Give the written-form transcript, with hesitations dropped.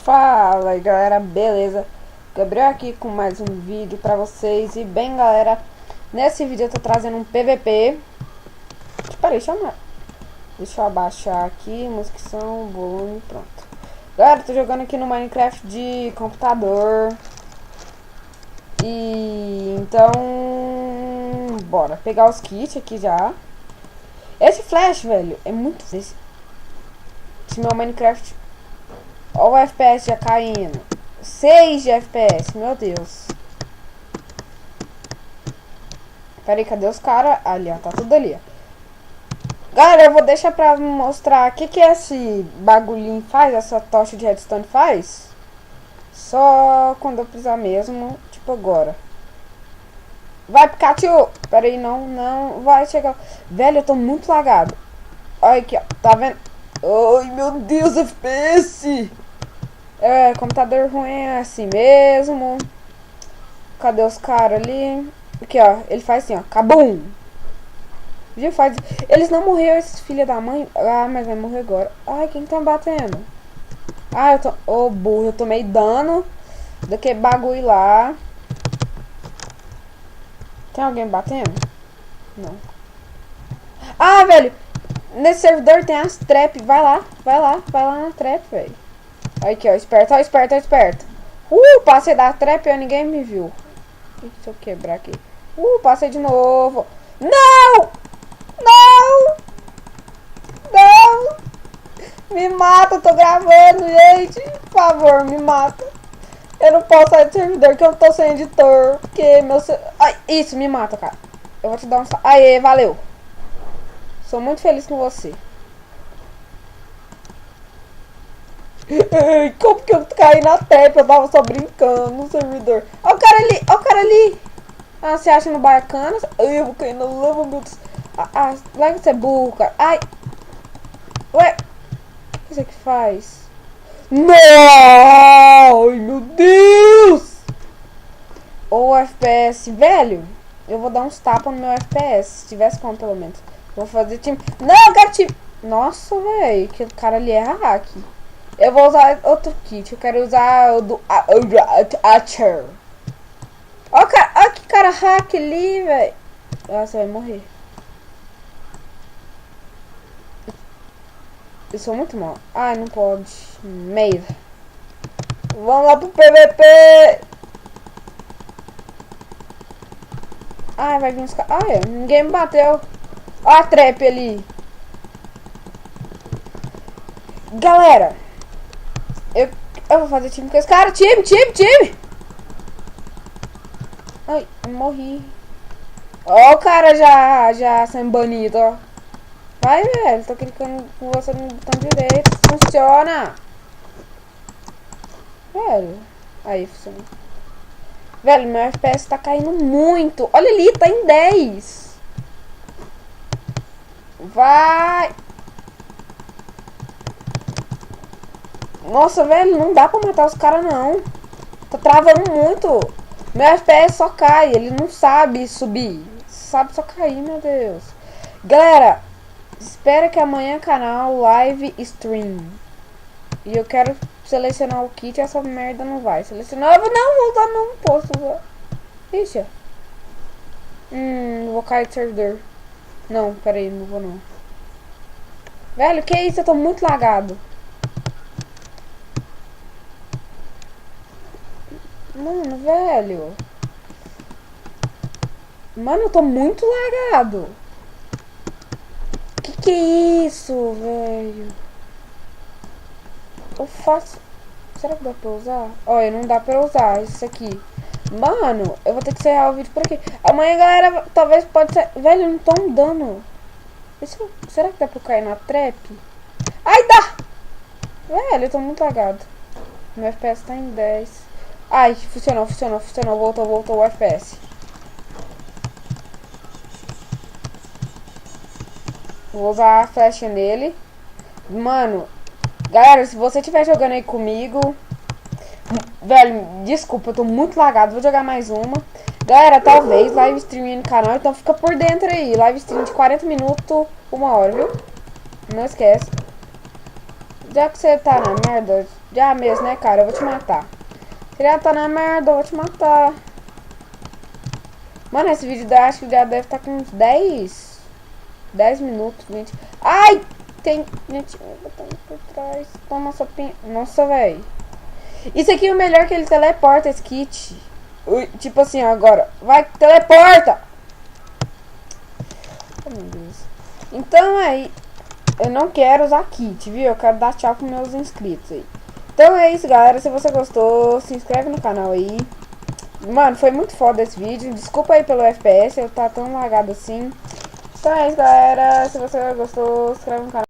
Fala aí galera, beleza? Gabriel aqui com mais um vídeo pra vocês. E bem galera, nesse vídeo eu tô trazendo um PVP. Peraí, deixa eu abaixar aqui, música, som, volume, pronto. Galera, tô jogando aqui no Minecraft de computador. E então, bora pegar os kits aqui já. Esse flash, velho, é muito... Esse meu Minecraft... Olha o FPS já caindo. 6 de FPS, meu Deus. Pera aí, cadê os caras? Ali, ó, tá tudo ali, ó. Galera, eu vou deixar pra mostrar o que esse bagulhinho faz, essa tocha de redstone faz. Só quando eu precisar mesmo, tipo agora. Vai, Pikachu! Pera aí, não, vai chegar. Velho, eu tô muito lagado. Olha aqui, ó, tá vendo? Ai, meu Deus, FPS! É, computador ruim é assim mesmo. Cadê os caras ali? Aqui, ó, ele faz assim, ó, cabum! Viu? Faz... Eles não morreram, esses filha da mãe. Ah, mas vai morrer agora. Ai, quem tá batendo? Ah, eu tô... Ô, burro, eu tomei dano daquele bagulho lá. Tem alguém batendo? Não. Ah, velho! Nesse servidor tem as trap. Vai lá na trap, velho. Aqui, ó, esperto, ó, esperto, ó, esperto. Passei da trap e ninguém me viu. Deixa eu quebrar aqui. Passei de novo. Não! Não! Não! Me mata, eu tô gravando, gente. Por favor, me mata. Eu não posso sair do servidor que eu tô sem editor. Porque meu... Ai, isso, me mata, cara. Eu vou te dar um... Aê, valeu. Sou muito feliz com você. Como que eu caí na tepa? Eu tava só brincando no servidor. Ó o cara ali, ó o cara ali. Ah, você acha no bacana? Ai, eu vou cair na lama, meu Deus. Larga você burro, cara. Ai. Ué. O que isso aqui faz? Não! Ai, meu Deus! Ô, FPS, velho. Eu vou dar uns tapas no meu FPS. Se tivesse como, pelo menos. Vou fazer time. Não, eu quero time. Nossa, velho. Aquele cara ali é hack. Eu vou usar outro kit. Eu quero usar o do Archer. Ó que cara hack ali, velho. Nossa, vai morrer. Eu sou muito mal. Ai, não pode. Meio. Vamos lá pro PVP. Ai, vai vir os caras. Ai, ninguém me bateu. Ó a trap ali. Galera. Eu vou fazer time com esse cara. Time! Ai, eu morri. Ó o cara já sendo banido, ó. Vai, velho. Tô clicando com você no botão direito. Funciona. Velho. Aí, funciona. Velho, meu FPS tá caindo muito. Olha ali, tá em 10. Vai. Nossa, velho, não dá pra matar os caras, não. Tá travando muito. Meu FPS só cai, ele não sabe subir. Sabe só cair, meu Deus. Galera, espera que amanhã canal live stream. E eu quero selecionar o kit e essa merda não vai. Selecionar, eu não voltar no posto. Ixi. Vou cair do servidor. Não, peraí, não vou não. Velho, que isso? Eu tô muito lagado. Mano, velho. Mano, eu tô muito lagado. Que é isso, velho? Eu faço... Será que dá pra usar? Olha, não dá pra usar isso aqui. Mano, eu vou ter que encerrar o vídeo por aqui. Amanhã, galera, talvez pode ser... Velho, eu não tô andando. Será que dá pra cair na trap? Ai, dá! Velho, eu tô muito lagado. Meu FPS tá em 10. Ai, funcionou. Voltou o FPS. Vou usar a flecha nele. Mano, galera, se você estiver jogando aí comigo... Velho, desculpa, eu tô muito lagado. Vou jogar mais uma. Galera, talvez live stream no canal. Então fica por dentro aí. Live stream de 40 minutos, 1 hora, viu? Não esquece. Já que você tá na merda, já mesmo, né, cara? Eu vou te matar. Você já tá na merda, eu vou te matar. Mano, esse vídeo acho que já deve estar com uns 10 minutos, 20. Ai! Tem gente me botando por trás. Toma sopinha. Nossa, velho. Isso aqui é o melhor, que ele teleporta esse kit. Tipo assim, agora. Vai, teleporta! Oh, meu Deus. Então aí, eu não quero usar kit, viu? Eu quero dar tchau pros meus inscritos aí. Então é isso, galera. Se você gostou, se inscreve no canal aí. Mano, foi muito foda esse vídeo. Desculpa aí pelo FPS, eu tá tão lagado assim. Então é isso, galera. Se você gostou, se inscreve no canal.